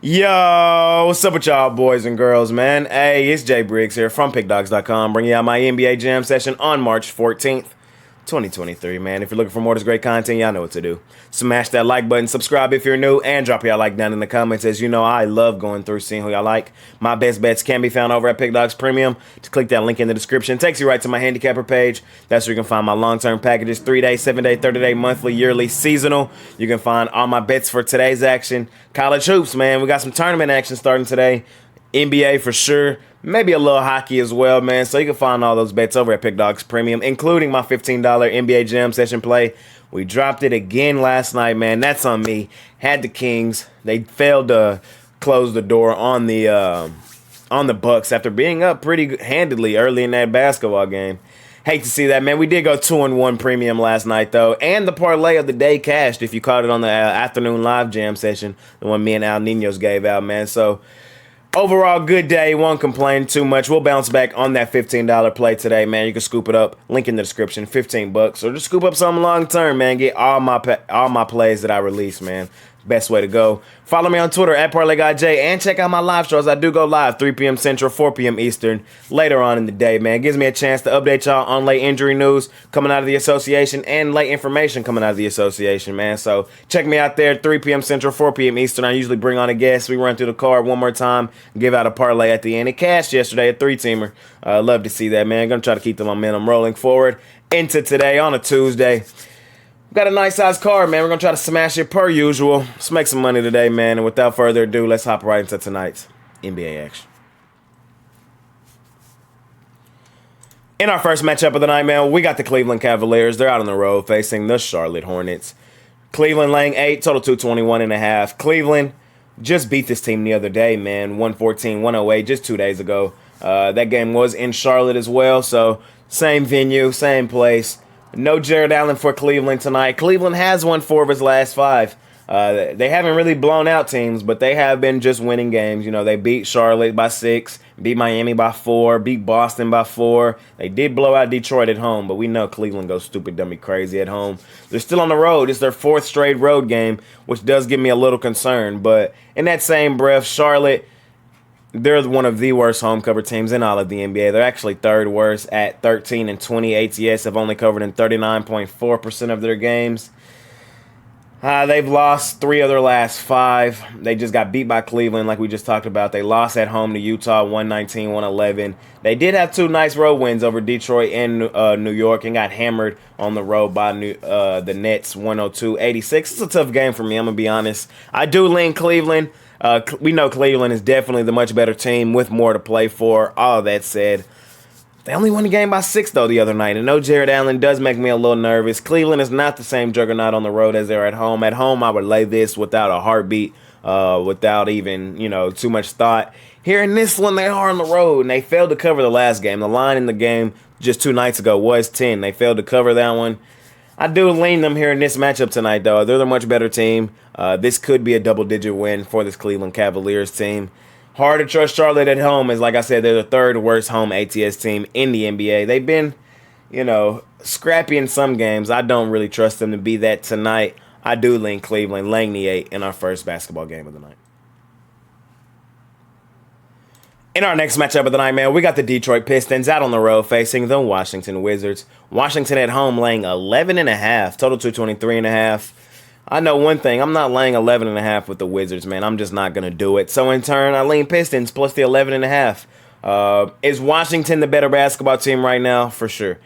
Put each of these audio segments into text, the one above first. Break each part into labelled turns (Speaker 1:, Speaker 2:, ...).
Speaker 1: Yo, what's up with y'all boys and girls, man? Hey, it's Jay Briggs here from Pickdawgz.com, bringing y'all my NBA Jam session on March 14th, 2023, man. If you're looking for more of this great content, y'all know what to do. Smash that like button, subscribe if you're new, and drop y'all like down in the comments. As you know, I love going through, seeing who y'all like. My best bets can be found over at Pickdawgz Premium. Just click that link in the description. It takes you right to my Handicapper page. That's where you can find my long-term packages, 3-day, 7-day, 30-day, monthly, yearly, seasonal. You can find all my bets for today's action. College hoops, man. We got some tournament action starting today. NBA for sure. Maybe a little hockey as well, man. So you can find all those bets over at Pickdawgz Premium, including my $15 NBA Jam session play. We dropped it again last night, man. That's on me. Had the Kings. They failed to close the door on the Bucks after being up pretty handedly early in that basketball game. Hate to see that, man. We did go 2-1 premium last night, though. And the parlay of the day cashed if you caught it on the afternoon live jam session, the one me and Al Ninos gave out, man. So overall, good day. Won't complain too much. We'll bounce back on that $15 play today, man. You can scoop it up. Link in the description. $15. Or just scoop up something long term, man. Get all my plays that I release, man. Best way to go. Follow me on Twitter at ParlayGuyJ and check out my live shows. I do go live 3 p.m. Central, 4 p.m. Eastern later on in the day, man. Gives me a chance to update y'all on late injury news coming out of the association and late information coming out of the association, man. So check me out there 3 p.m. Central, 4 p.m. Eastern. I usually bring on a guest. We run through the card one more time, give out a parlay at the end. It cashed yesterday, a 3-teamer. Love to see that, man. Gonna try to keep the momentum rolling forward into today on a Tuesday. Got a nice size card, man. We're going to try to smash it per usual. Let's make some money today, man. And without further ado, let's hop right into tonight's NBA action. In our first matchup of the night, man, we got the Cleveland Cavaliers. They're out on the road facing the Charlotte Hornets. Cleveland laying 8, total 221.5. Cleveland just beat this team the other day, man. 114-108 just 2 days ago. That game was in Charlotte as well, so same venue, same place. No Jared Allen for Cleveland tonight. Cleveland has won 4 of his last 5. They haven't really blown out teams, but they have been just winning games. You know, they beat Charlotte by 6, beat Miami by 4, beat Boston by 4. They did blow out Detroit at home, but we know Cleveland goes stupid, dummy crazy at home. They're still on the road. It's their 4th straight road game, which does give me a little concern. But in that same breath, Charlotte, they're one of the worst home cover teams in all of the NBA. They're actually 3rd worst at 13-20 ATS. Have only covered in 39.4% of their games. They've lost 3 of their last 5. They just got beat by Cleveland like we just talked about. They lost at home to Utah 119-111. They did have 2 nice road wins over Detroit and New York and got hammered on the road by the Nets 102-86. It's a tough game for me, I'm going to be honest. I do lean Cleveland. We know Cleveland is definitely the much better team with more to play for. All that said, they only won the game by 6, though, the other night. And no Jared Allen does make me a little nervous. Cleveland is not the same juggernaut on the road as they're at home. At home, I would lay this without a heartbeat, without even, too much thought. Here in this one, they are on the road, and they failed to cover the last game. The line in the game just 2 nights ago was 10. They failed to cover that one. I do lean them here in this matchup tonight, though. They're the much better team. This could be a double-digit win for this Cleveland Cavaliers team. Hard to trust Charlotte at home, as like I said, they're the 3rd worst home ATS team in the NBA. They've been, scrappy in some games. I don't really trust them to be that tonight. I do lean Cleveland, laying the 8 in our first basketball game of the night. In our next matchup of the night, man, we got the Detroit Pistons out on the road facing the Washington Wizards. Washington at home laying 11.5, total 223.5. I know one thing, I'm not laying 11.5 with the Wizards, man. I'm just not going to do it. So in turn, I lean Pistons plus the 11.5. Is Washington the better basketball team right now? For sure.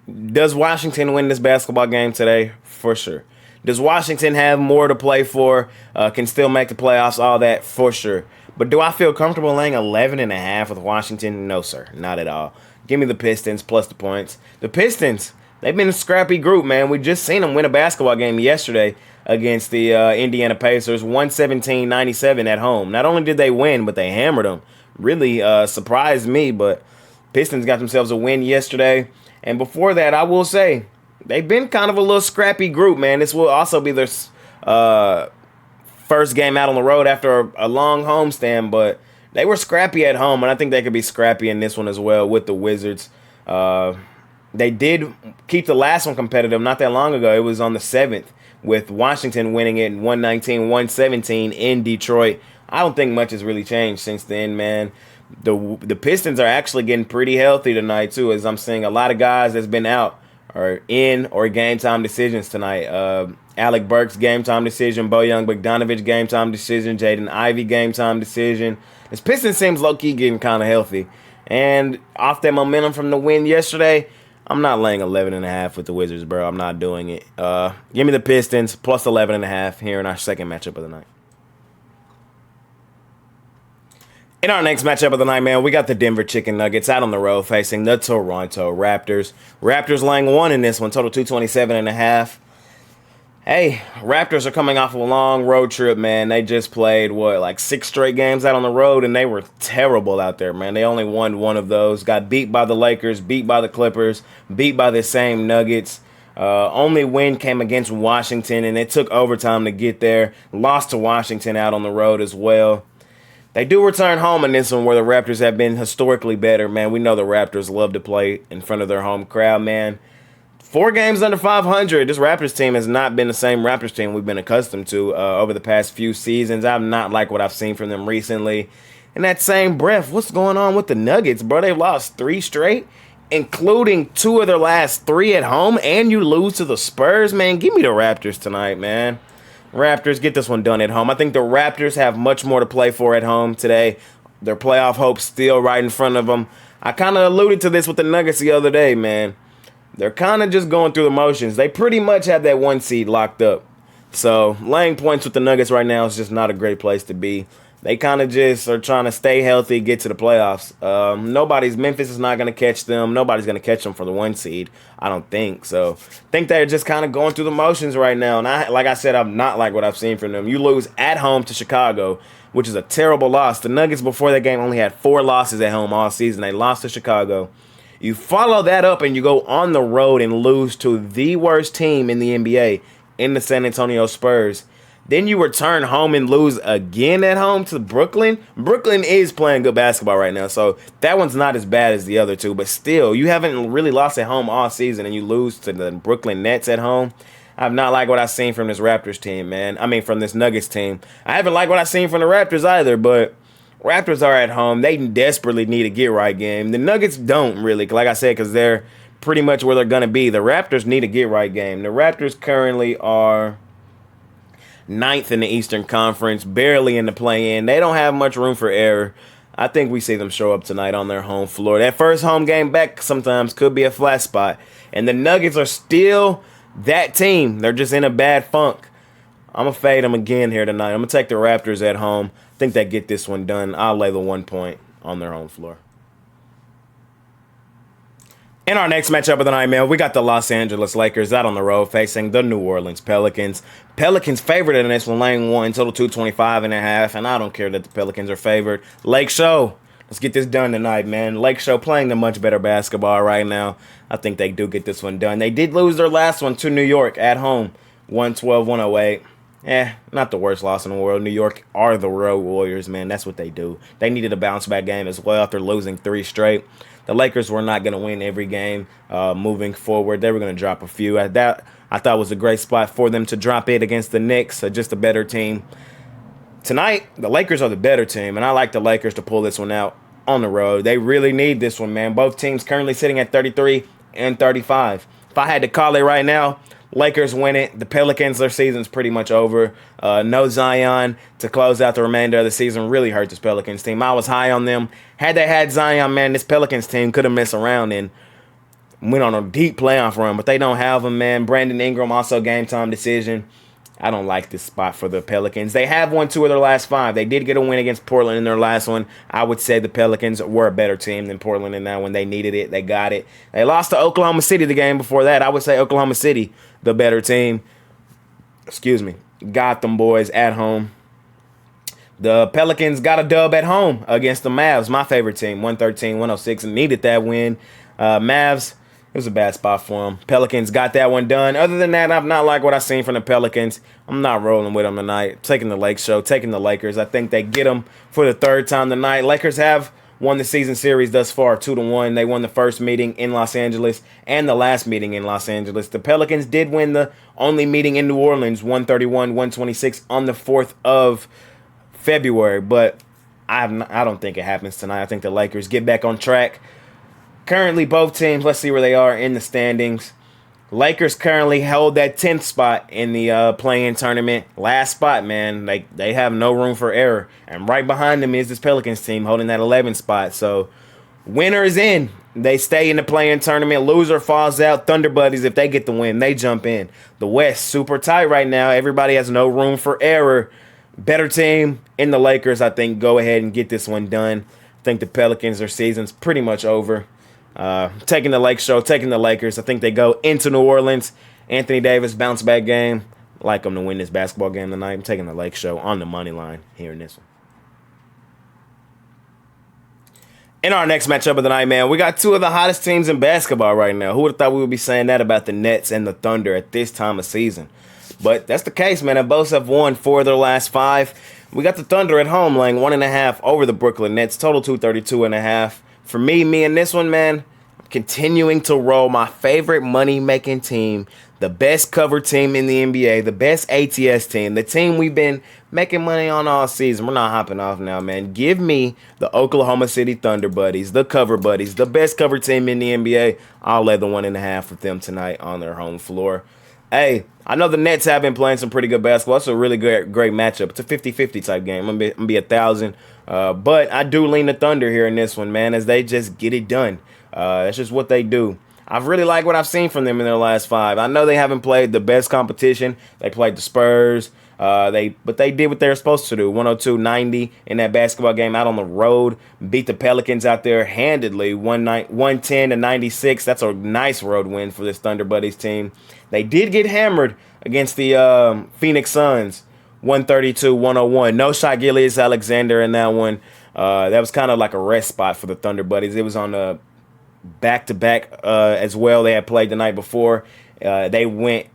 Speaker 1: Does Washington win this basketball game today? For sure. Does Washington have more to play for? Can still make the playoffs? All that? For sure. But do I feel comfortable laying 11.5 with Washington? No, sir. Not at all. Give me the Pistons plus the points. The Pistons, they've been a scrappy group, man. We just seen them win a basketball game yesterday against the Indiana Pacers, 117-97 at home. Not only did they win, but they hammered them. Really surprised me, but Pistons got themselves a win yesterday. And before that, I will say, they've been kind of a little scrappy group, man. This will also be their first game out on the road after a long homestand, but they were scrappy at home, and I think they could be scrappy in this one as well with the Wizards. They did keep the last one competitive not that long ago. It was on the 7th with Washington winning it 119-117 in Detroit. I don't think much has really changed since then, man. The Pistons are actually getting pretty healthy tonight too, as I'm seeing a lot of guys that's been out are in or game time decisions tonight. Alec Burks game time decision, Bojan Bogdanovic game time decision, Jaden Ivey game time decision. This Pistons seems low key getting kind of healthy, and off that momentum from the win yesterday, I'm not laying 11.5 with the Wizards, bro. I'm not doing it. Give me the Pistons plus 11.5 here in our second matchup of the night. In our next matchup of the night, man, we got the Denver Chicken Nuggets out on the road facing the Toronto Raptors. Raptors laying 1 in this one, total 227.5. Hey, Raptors are coming off of a long road trip, man. They just played, like 6 straight games out on the road, and they were terrible out there, man. They only won 1 of those. Got beat by the Lakers, beat by the Clippers, beat by the same Nuggets. Only win came against Washington, and it took overtime to get there. Lost to Washington out on the road as well. They do return home in this one where the Raptors have been historically better, man. We know the Raptors love to play in front of their home crowd, man. 4 games under 500. This Raptors team has not been the same Raptors team we've been accustomed to over the past few seasons. I've not liked what I've seen from them recently. In that same breath, what's going on with the Nuggets, bro? They've lost 3 straight, including 2 of their last 3 at home, and you lose to the Spurs, man. Give me the Raptors tonight, man. Raptors, get this one done at home. I think the Raptors have much more to play for at home today. Their playoff hopes still right in front of them. I kind of alluded to this with the Nuggets the other day, man. They're kind of just going through the motions. They pretty much have that 1 seed locked up. So laying points with the Nuggets right now is just not a great place to be. They kind of just are trying to stay healthy, get to the playoffs. Memphis is not going to catch them. Nobody's going to catch them for the 1 seed, I don't think. So I think they're just kind of going through the motions right now. And like I said, I'm not like what I've seen from them. You lose at home to Chicago, which is a terrible loss. The Nuggets before that game only had 4 losses at home all season. They lost to Chicago. You follow that up and you go on the road and lose to the worst team in the NBA in the San Antonio Spurs. Then you return home and lose again at home to Brooklyn. Brooklyn is playing good basketball right now, so that one's not as bad as the other 2. But still, you haven't really lost at home all season, and you lose to the Brooklyn Nets at home. I've not liked what I've seen from this Raptors team, man. I mean, from this Nuggets team. I haven't liked what I've seen from the Raptors either, but Raptors are at home. They desperately need a get-right game. The Nuggets don't really, like I said, because they're pretty much where they're going to be. The Raptors need a get-right game. The Raptors currently are 9th in the Eastern Conference, barely in the play-in. They don't have much room for error. I think we see them show up tonight on their home floor. That first home game back sometimes could be a flat spot. And the Nuggets are still that team. They're just in a bad funk. I'm going to fade them again here tonight. I'm going to take the Raptors at home. I think they get this one done. I'll lay the 1 point on their home floor. In our next matchup of the night, man, we got the Los Angeles Lakers out on the road facing the New Orleans Pelicans. Pelicans favored in this one, laying 1, total 225.5, and I don't care that the Pelicans are favored. Lake Show, let's get this done tonight, man. Lake Show playing the much better basketball right now. I think they do get this one done. They did lose their last one to New York at home, 112-108. Not the worst loss in the world. New York are the road warriors, man. That's what they do. They needed a bounce-back game as well after losing 3 straight. The Lakers were not going to win every game moving forward. They were going to drop a few. I thought was a great spot for them to drop it against the Knicks, just a better team. Tonight, the Lakers are the better team, and I like the Lakers to pull this one out on the road. They really need this one, man. Both teams currently sitting at 33 and 35. If I had to call it right now, Lakers win it. The Pelicans, their season's pretty much over. No Zion to close out the remainder of the season really hurt this Pelicans team. I was high on them. Had they had Zion, man, this Pelicans team could have messed around and went on a deep playoff run, but they don't have him, man. Brandon Ingram also game time decision. I don't like this spot for the Pelicans. They have won 2 of their last 5. They did get a win against Portland in their last one. I would say the Pelicans were a better team than Portland in that one. They needed it. They got it. They lost to Oklahoma City the game before that. I would say Oklahoma City, the better team. Got them boys at home. The Pelicans got a dub at home against the Mavs, my favorite team, 113-106, and needed that win. Mavs, it was a bad spot for them. Pelicans got that one done. Other than that, I've not liked what I've seen from the Pelicans. I'm not rolling with them tonight. Taking the Lake Show, taking the Lakers. I think they get them for the 3rd time tonight. Lakers have won the season series thus far, 2-1. They won the first meeting in Los Angeles and the last meeting in Los Angeles. The Pelicans did win the only meeting in New Orleans, 131-126 on the 4th of February, but I don't think it happens tonight. I think the Lakers get back on track. Currently, both teams, let's see where they are in the standings. Lakers currently hold that 10th spot in the play-in tournament. Last spot, man. They have no room for error. And right behind them is this Pelicans team holding that 11th spot. So, winner is in. They stay in the play-in tournament. Loser falls out. Thunder Buddies, if they get the win, they jump in. The West, super tight right now. Everybody has no room for error. Better team in the Lakers, I think, go ahead and get this one done. I think the Pelicans, their season's pretty much over. Taking the Lakers. I think they go into New Orleans. Anthony Davis bounce back game. Like them to win this basketball game tonight. I'm taking the Lake Show on the money line here in this one. In our next matchup of the night, man, we got two of the hottest teams in basketball right now. Who would have thought we would be saying that about the Nets and the Thunder at this time of season? But that's the case, man. They both have won 4 of their last 5. We got the Thunder at home laying 1.5 over the Brooklyn Nets. Total 232.5. For me in this one, man, I'm continuing to roll my favorite money-making team, the best cover team in the NBA, the best ATS team, the team we've been making money on all season. We're not hopping off now, man. Give me the Oklahoma City Thunder Buddies, the cover buddies, the best cover team in the NBA. I'll lay the 1.5 with them tonight on their home floor. Hey, I know the Nets have been playing some pretty good basketball. It's a really great matchup. It's a 50-50 type game. I'm going to be 1,000. But I do lean the Thunder here in this one, man, as they just get it done. That's just what they do. I've really liked what I've seen from them in their last 5. I know they haven't played the best competition. They played the Spurs. But they did what they were supposed to do. 102-90 in that basketball game out on the road. Beat the Pelicans out there handedly. 110-96. That's a nice road win for this Thunder Buddies team. They did get hammered against the Phoenix Suns. 132-101. No shot Gilgeous-Alexander in that one. That was kind of like a rest spot for the Thunder Buddies. It was on a back-to-back as well. They had played the night before. They went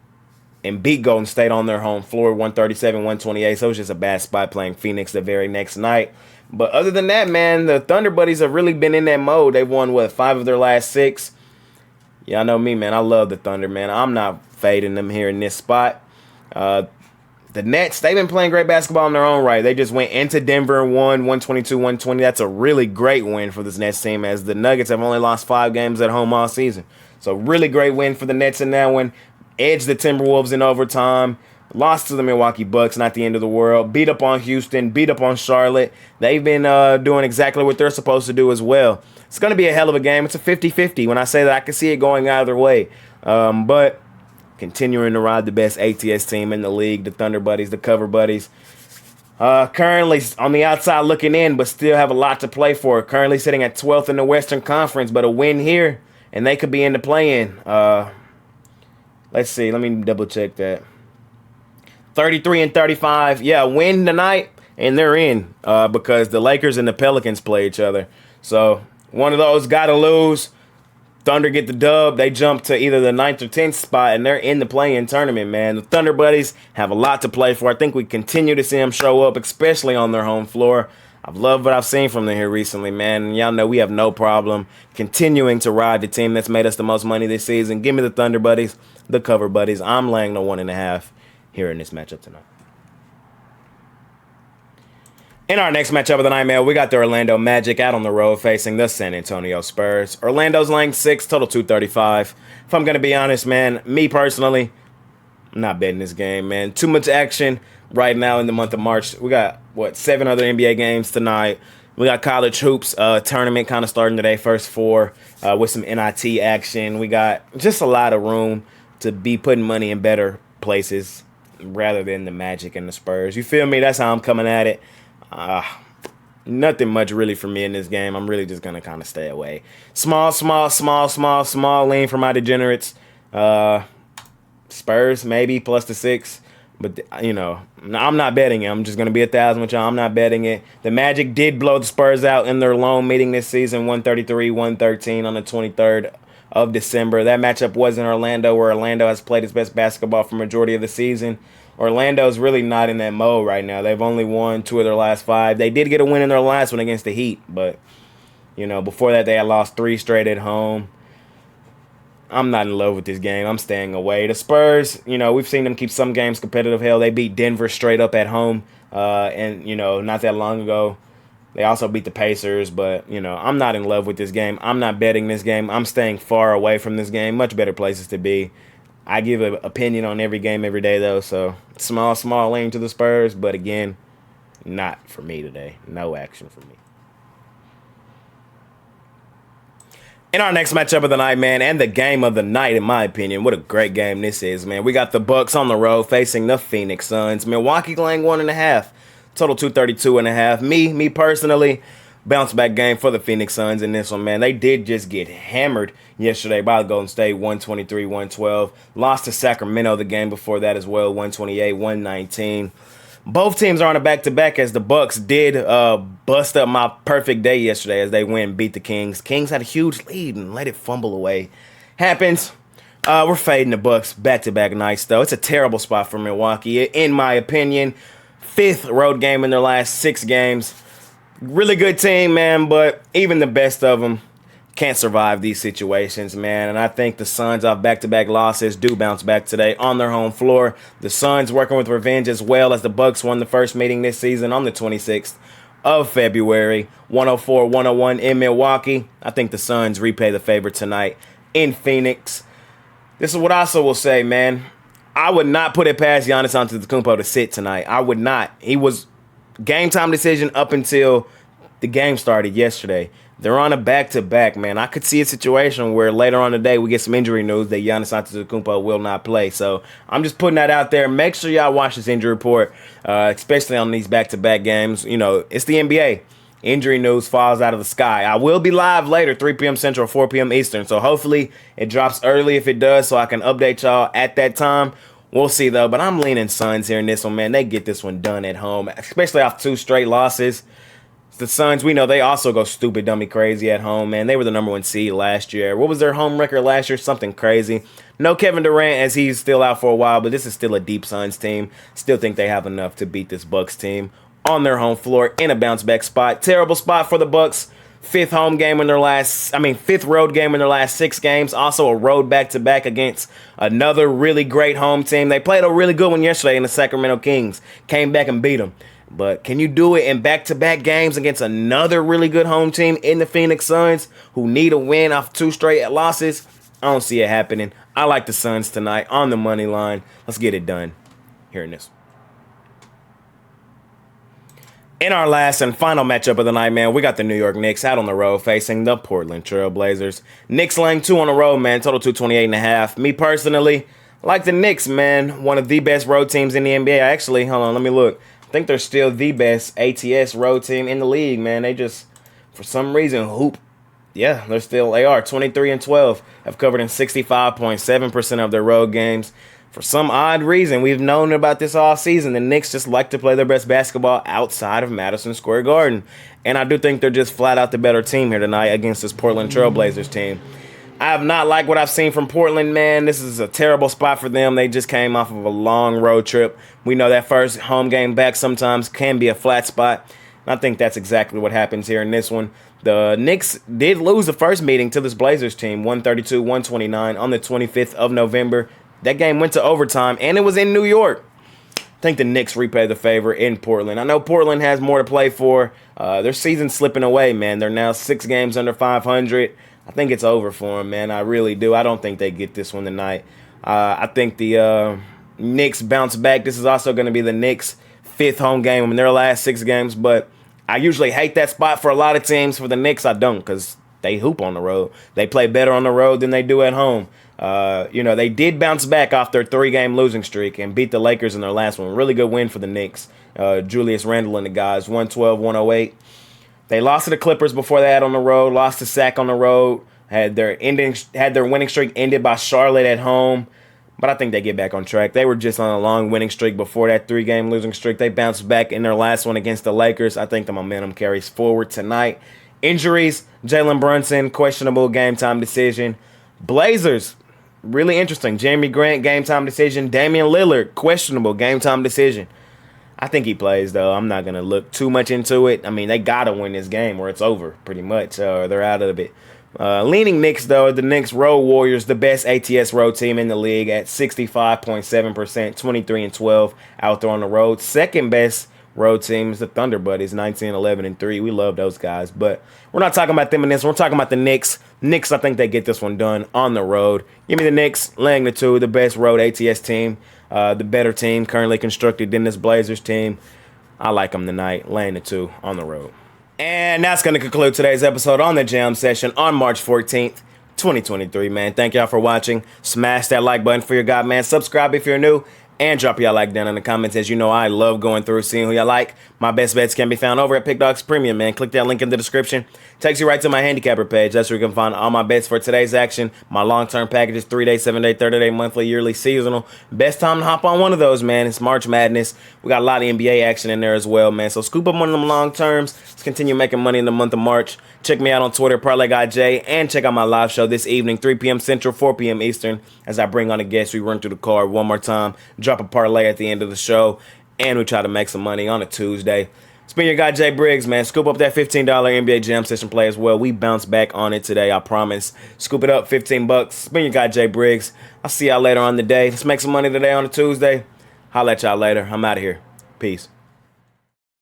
Speaker 1: and beat Golden State on their home floor, 137-128. So it was just a bad spot playing Phoenix the very next night. But other than that, man, the Thunder Buddies have really been in that mode. They've won, 5 of their last 6? Y'all know me, man. I love the Thunder, man. I'm not fading them here in this spot. The Nets, they've been playing great basketball in their own right. They just went into Denver and won 122-120. That's a really great win for this Nets team, as the Nuggets have only lost 5 games at home all season. So really great win for the Nets in that one. Edged the Timberwolves in overtime. Lost to the Milwaukee Bucks, not the end of the world. Beat up on Houston, beat up on Charlotte. They've been doing exactly what they're supposed to do as well. It's going to be a hell of a game. It's a 50-50. When I say that, I can see it going either way. But continuing to ride the best ATS team in the league, the Thunder Buddies, the cover buddies. Currently on the outside looking in, but still have a lot to play for. Currently sitting at 12th in the Western Conference, but a win here, and they could be in the play-in. Let's see. Let me double-check that. 33-35. Yeah, win tonight, and they're in because the Lakers and the Pelicans play each other. So one of those got to lose. Thunder get the dub. They jump to either the 9th or 10th spot, and they're in the play-in tournament, man. The Thunder Buddies have a lot to play for. I think we continue to see them show up, especially on their home floor. I've loved what I've seen from them here recently, man. And y'all know we have no problem continuing to ride the team that's made us the most money this season. Give me the Thunder Buddies, the cover buddies. I'm laying the 1.5 here in this matchup tonight. In our next matchup of the night, man, we got the Orlando Magic out on the road facing the San Antonio Spurs. Orlando's laying 6, total 235. If I'm going to be honest, man, me personally, I'm not betting this game, man. Too much action right now in the month of March. We got, 7 other NBA games tonight. We got college hoops tournament kind of starting today, first 4 with some NIT action. We got just a lot of room to be putting money in better places rather than the Magic and the Spurs. You feel me? That's how I'm coming at it. Nothing much really for me in this game. I'm really just going to kind of stay away. Small lean for my degenerates. Spurs, maybe, plus the 6. But, I'm not betting it. I'm just going to be 1,000 with y'all. I'm not betting it. The Magic did blow the Spurs out in their lone meeting this season, 133-113 on the 23rd of December. That matchup was in Orlando, where Orlando has played its best basketball for majority of the season. Orlando's really not in that mode right now. They've only won 2 of their last 5. They did get a win in their last one against the Heat, but, before that they had lost 3 straight at home. I'm not in love with this game. I'm staying away. The Spurs, we've seen them keep some games competitive. Hell, they beat Denver straight up at home And, not that long ago. They also beat the Pacers, but, I'm not in love with this game. I'm not betting this game. I'm staying far away from this game. Much better places to be. I give an opinion on every game every day, though, so small lean to the Spurs, but again, not for me today. No action for me. In our next matchup of the night, man, and the game of the night, in my opinion, what a great game this is, man. We got the Bucks on the road facing the Phoenix Suns. Milwaukee laying 1.5, total 232.5. Me personally, bounce back game for the Phoenix Suns in this one, man. They did just get hammered yesterday by the Golden State, 123-112. Lost to Sacramento the game before that as well, 128-119. Both teams are on a back-to-back as the Bucks did bust up my perfect day yesterday as they win and beat the Kings. Kings had a huge lead and let it fumble away. Happens. We're fading the Bucks back-to-back nights, though. It's a terrible spot for Milwaukee, in my opinion. 5th road game in their last 6 games. Really good team, man, but even the best of them can't survive these situations, man. And I think the Suns, off back-to-back losses, do bounce back today on their home floor. The Suns working with revenge as well as the Bucks won the first meeting this season on the 26th of February, 104-101 in Milwaukee. I think the Suns repay the favor tonight in Phoenix. This is what I also will say, man. I would not put it past Giannis Antetokounmpo to sit tonight. I would not. He was game time decision up until the game started yesterday. They're on a back-to-back, man. I could see a situation where later on today we get some injury news that Giannis Antetokounmpo will not play. So I'm just putting that out there. Make sure y'all watch this injury report, especially on these back-to-back games. It's the NBA. Injury news falls out of the sky. I will be live later, 3 p.m. Central, 4 p.m. Eastern. So hopefully it drops early if it does so I can update y'all at that time. We'll see, though. But I'm leaning Suns here in this one, man. They get this one done at home, especially off 2 straight losses. The Suns, we know they also go stupid, dummy crazy at home, man. They were the number 1 seed last year. What was their home record last year? Something crazy. No Kevin Durant, as he's still out for a while, but this is still a deep Suns team. Still think they have enough to beat this Bucks team on their home floor in a bounce-back spot. Terrible spot for the Bucks. 5th road game in their last 6 games. Also a road back-to-back against another really great home team. They played a really good one yesterday in the Sacramento Kings. Came back and beat them. But can you do it in back-to-back games against another really good home team in the Phoenix Suns who need a win off 2 straight losses? I don't see it happening. I like the Suns tonight on the money line. Let's get it done here in this. In our last and final matchup of the night, man, we got the New York Knicks out on the road facing the Portland Trail Blazers. Knicks laying 2 on the road, man, total 228.5. Me personally, like the Knicks, man, one of the best road teams in the NBA. Actually, hold on, let me look. I think they're still the best ATS road team in the league, man. They just, for some reason, hoop. Yeah, they are 23-12. Have covered in 65.7% of their road games. For some odd reason, we've known about this all season. The Knicks just like to play their best basketball outside of Madison Square Garden. And I do think they're just flat out the better team here tonight against this Portland Trail Blazers team. I have not liked what I've seen from Portland, man. This is a terrible spot for them. They just came off of a long road trip. We know that first home game back sometimes can be a flat spot. I think that's exactly what happens here in this one. The Knicks did lose the first meeting to this Blazers team, 132-129 on the 25th of November. That game went to overtime, and it was in New York. I think the Knicks repay the favor in Portland. I know Portland has more to play for. Their season's slipping away, man. They're now 6 games under 500. I think it's over for them, man. I really do. I don't think they get this one tonight. I think the Knicks bounce back. This is also going to be the Knicks' 5th home game in their last 6 games, but I usually hate that spot for a lot of teams. For the Knicks, I don't, because they hoop on the road. They play better on the road than they do at home. They did bounce back off their 3-game losing streak and beat the Lakers in their last one. Really good win for the Knicks. Julius Randle and the guys, 112-108. They lost to the Clippers before that on the road, lost to Sac on the road, had their winning streak ended by Charlotte at home. But I think they get back on track. They were just on a long winning streak before that 3-game losing streak. They bounced back in their last one against the Lakers. I think the momentum carries forward tonight. Injuries, Jalen Brunson, questionable game time decision. Blazers, really interesting. Jeremy Grant, game time decision. Damian Lillard, questionable game time decision. I think he plays, though. I'm not going to look too much into it. I mean, they got to win this game or it's over, pretty much. They're out of it. Leaning Knicks, though. The Knicks Road Warriors, the best ATS road team in the league at 65.7%, 23-12 out there on the road. Second best road team is the Thunder Buddies, 19, 11, and 3. We love those guys. But we're not talking about them in this one. We're talking about the Knicks. Knicks, I think they get this one done on the road. Give me the Knicks, laying the 2, the best road ATS team, the better team currently constructed than this Blazers team. I like them tonight, laying the 2 on the road. And that's going to conclude today's episode on the Jam Session on March 14th, 2023, man. Thank y'all for watching. Smash that like button for your God, man. Subscribe if you're new. And drop y'all like down in the comments. As you know, I love going through, seeing who y'all like. My best bets can be found over at Pickdawgz Premium, man. Click that link in the description. Takes you right to my Handicapper page. That's where you can find all my bets for today's action. My long-term packages, 3-day, 7-day, 30-day, monthly, yearly, seasonal. Best time to hop on one of those, man. It's March Madness. We got a lot of NBA action in there as well, man. So scoop up one of them long terms. Let's continue making money in the month of March. Check me out on Twitter, ParlayGuyJ, and check out my live show this evening, 3 p.m. Central, 4 p.m. Eastern, as I bring on a guest. We run through the card one more time, drop a parlay at the end of the show, and we try to make some money on a Tuesday. It's been your guy, Jay Briggs, man. Scoop up that $15 NBA Jam Session play as well. We bounce back on it today, I promise. Scoop it up, $15. It's been your guy, Jay Briggs. I'll see y'all later on the day. Let's make some money today on a Tuesday. Holla at y'all later. I'm out of here. Peace.